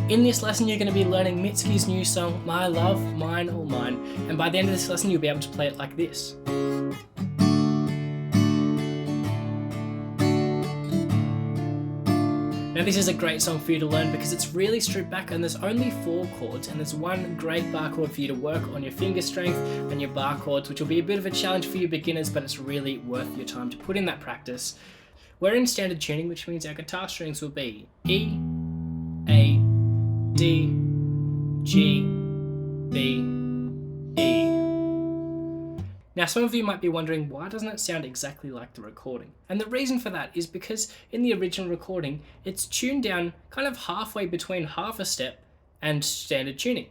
In this lesson, you're going to be learning Mitski's new song, My Love, Mine, All Mine, and by the end of this lesson, you'll be able to play it like this. Now this is a great song for you to learn because it's really stripped back and there's only 4 chords and there's one great bar chord for you to work on your finger strength and your bar chords, which will be a bit of a challenge for you beginners, but it's really worth your time to put in that practice. We're in standard tuning, which means our guitar strings will be E, A, D, G, B, E. Now some of you might be wondering, why doesn't it sound exactly like the recording? And the reason for that is because in the original recording, it's tuned down kind of halfway between half a step and standard tuning.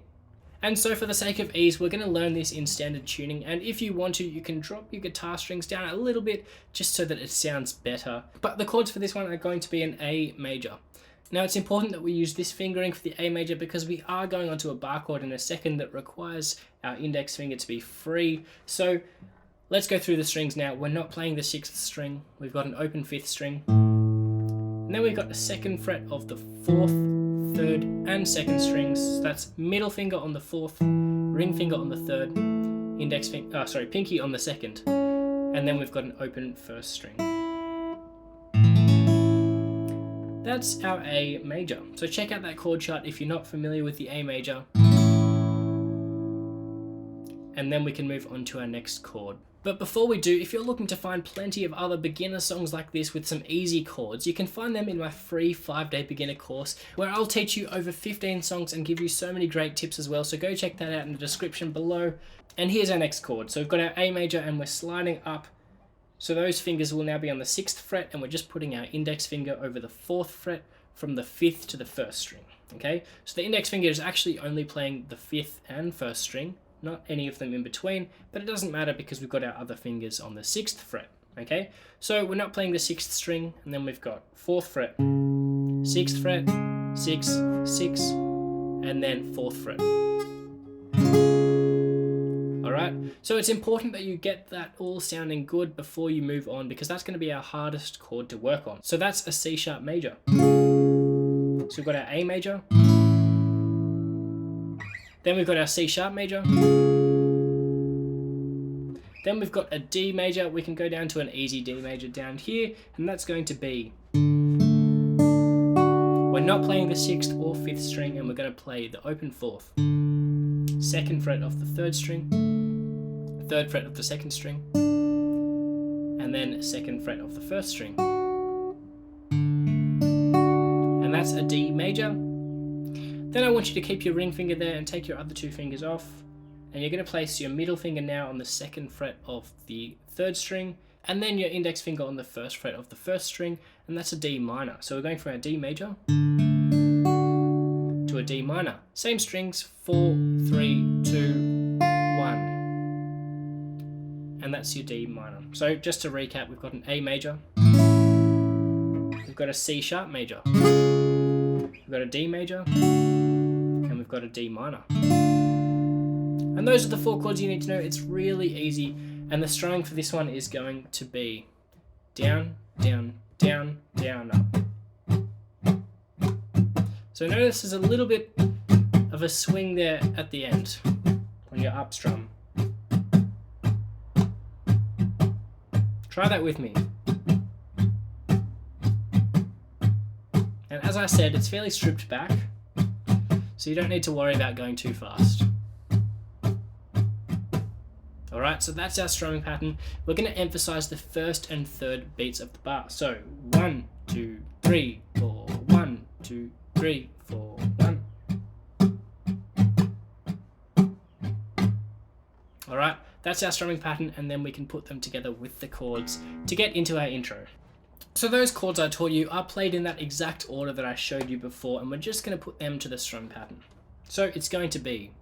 And so for the sake of ease, we're going to learn this in standard tuning, and if you want to, you can drop your guitar strings down a little bit just so that it sounds better. But the chords for this one are going to be an A major. Now it's important that we use this fingering for the A major because we are going onto a bar chord in a second that requires our index finger to be free. So let's go through the strings now. We're not playing the 6th string. We've got an open 5th string. And then we've got the 2nd fret of the 4th, 3rd and 2nd strings. So that's middle finger on the 4th, ring finger on the 3rd, pinky on the 2nd. And then we've got an open 1st string. That's our A major. So check out that chord chart if you're not familiar with the A major. And then we can move on to our next chord. But before we do, if you're looking to find plenty of other beginner songs like this with some easy chords, you can find them in my free 5-day beginner course, where I'll teach you over 15 songs and give you so many great tips as well. So go check that out in the description below. And here's our next chord. So we've got our A major and we're sliding up. So those fingers will now be on the 6th fret, and we're just putting our index finger over the 4th fret from the 5th to the 1st string, okay? So the index finger is actually only playing the 5th and 1st string, not any of them in between, but it doesn't matter because we've got our other fingers on the 6th fret, okay? So we're not playing the 6th string, and then we've got 4th fret, 6th fret, 6, 6, and then 4th fret. Alright, so it's important that you get that all sounding good before you move on, because that's going to be our hardest chord to work on. So that's a C sharp major. So we've got our A major, then we've got our C sharp major, then we've got a D major. We can go down to an easy D major down here, and that's going to be, we're not playing the 6th or 5th string, and we're going to play the open 4th, 2nd fret of the 3rd string, 3rd fret of the 2nd string, and then 2nd fret of the 1st string. And that's a D major. Then I want you to keep your ring finger there and take your other 2 fingers off, and you're going to place your middle finger now on the 2nd fret of the 3rd string, and then your index finger on the 1st fret of the 1st string, and that's a D minor. So we're going from our D major to a D minor. Same strings, 4, 3, 2, 1. And that's your D minor. So just to recap, we've got an A major, we've got a C sharp major, we've got a D major, and we've got a D minor. And those are the 4 chords you need to know. It's really easy, and the strumming for this one is going to be down, down, down, down, up. So notice there's a little bit of a swing there at the end on your up strum. Try that with me. And as I said, it's fairly stripped back, so you don't need to worry about going too fast. Alright, so that's our strumming pattern. We're going to emphasize the 1st and 3rd beats of the bar. So 1, 2, 3, 4, 1, 2, 3, 4, 1. Alright, that's our strumming pattern, and then we can put them together with the chords to get into our intro. So those chords I taught you are played in that exact order that I showed you before, and we're just going to put them to the strum pattern. So it's going to be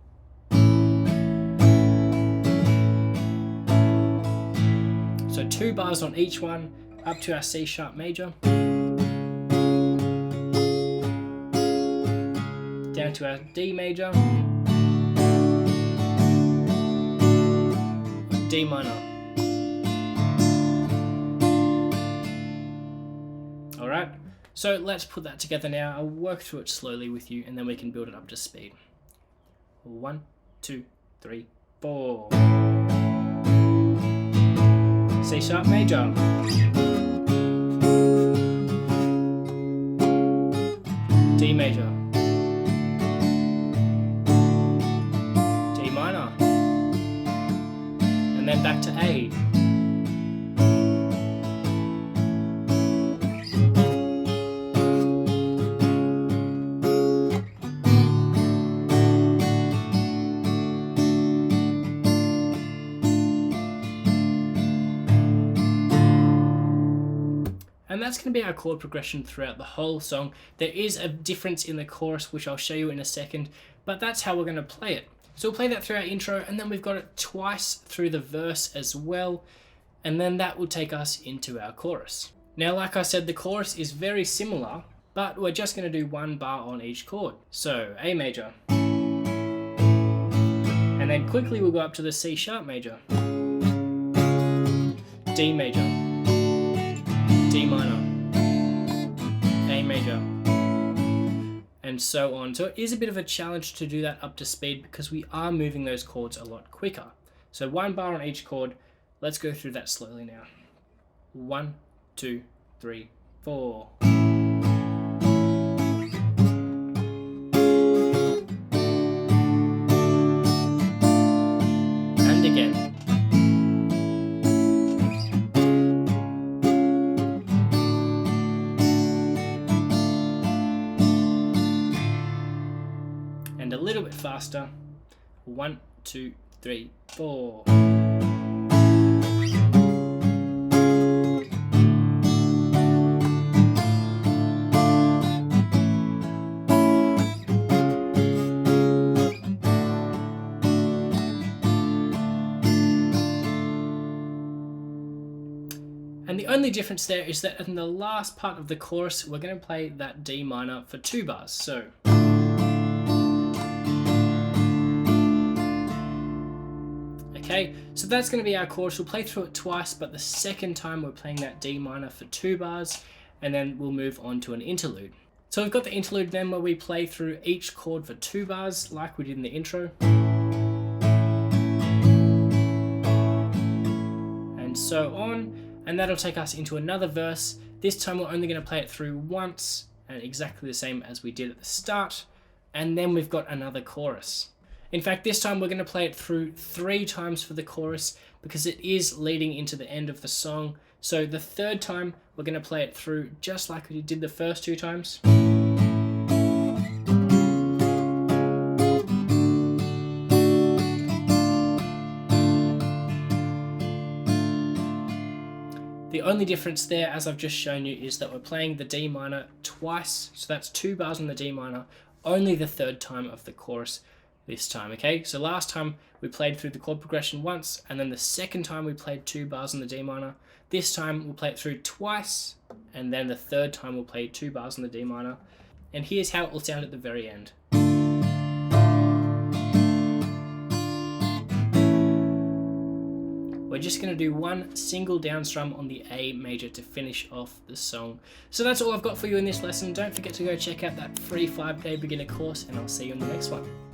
so 2 bars on each one, up to our C sharp major, down to our D major, D minor. Alright, So let's put that together now. I'll work through it slowly with you and then we can build it up to speed. 1, 2, 3, 4. C sharp major. D major. D minor. And then back to A. And that's going to be our chord progression throughout the whole song. There is a difference in the chorus, which I'll show you in a second, but that's how we're going to play it. So we'll play that through our intro, and then we've got it twice through the verse as well, and then that will take us into our chorus. Now, like I said, the chorus is very similar, but we're just going to do one bar on each chord. So A major, and then quickly we'll go up to the C sharp major, D major, D minor, A major, and so on. So it is a bit of a challenge to do that up to speed because we are moving those chords a lot quicker. So one bar on each chord. Let's go through that slowly now. 1, 2, 3, 4. And again. And a little bit faster. 1, 2, 3, 4. And the only difference there is that in the last part of the chorus, we're going to play that D minor for 2 bars. So okay, so that's going to be our chorus. We'll play through it twice, but the second time we're playing that D minor for 2 bars, and then we'll move on to an interlude. So we've got the interlude then where we play through each chord for 2 bars, like we did in the intro. And so on, and that'll take us into another verse. This time we're only going to play it through once, and exactly the same as we did at the start, and then we've got another chorus. In fact, this time we're going to play it through 3 times for the chorus because it is leading into the end of the song. So the third time we're going to play it through just like we did the first 2 times. The only difference there, as I've just shown you, is that we're playing the D minor twice. So that's 2 bars on the D minor, only the third time of the chorus this time, okay? So last time we played through the chord progression once, and then the second time we played 2 bars on the D minor. This time we'll play it through twice, and then the third time we'll play 2 bars on the D minor. And here's how it will sound at the very end. We're just going to do one single down strum on the A major to finish off the song. So that's all I've got for you in this lesson. Don't forget to go check out that free 5-day beginner course, and I'll see you in the next one.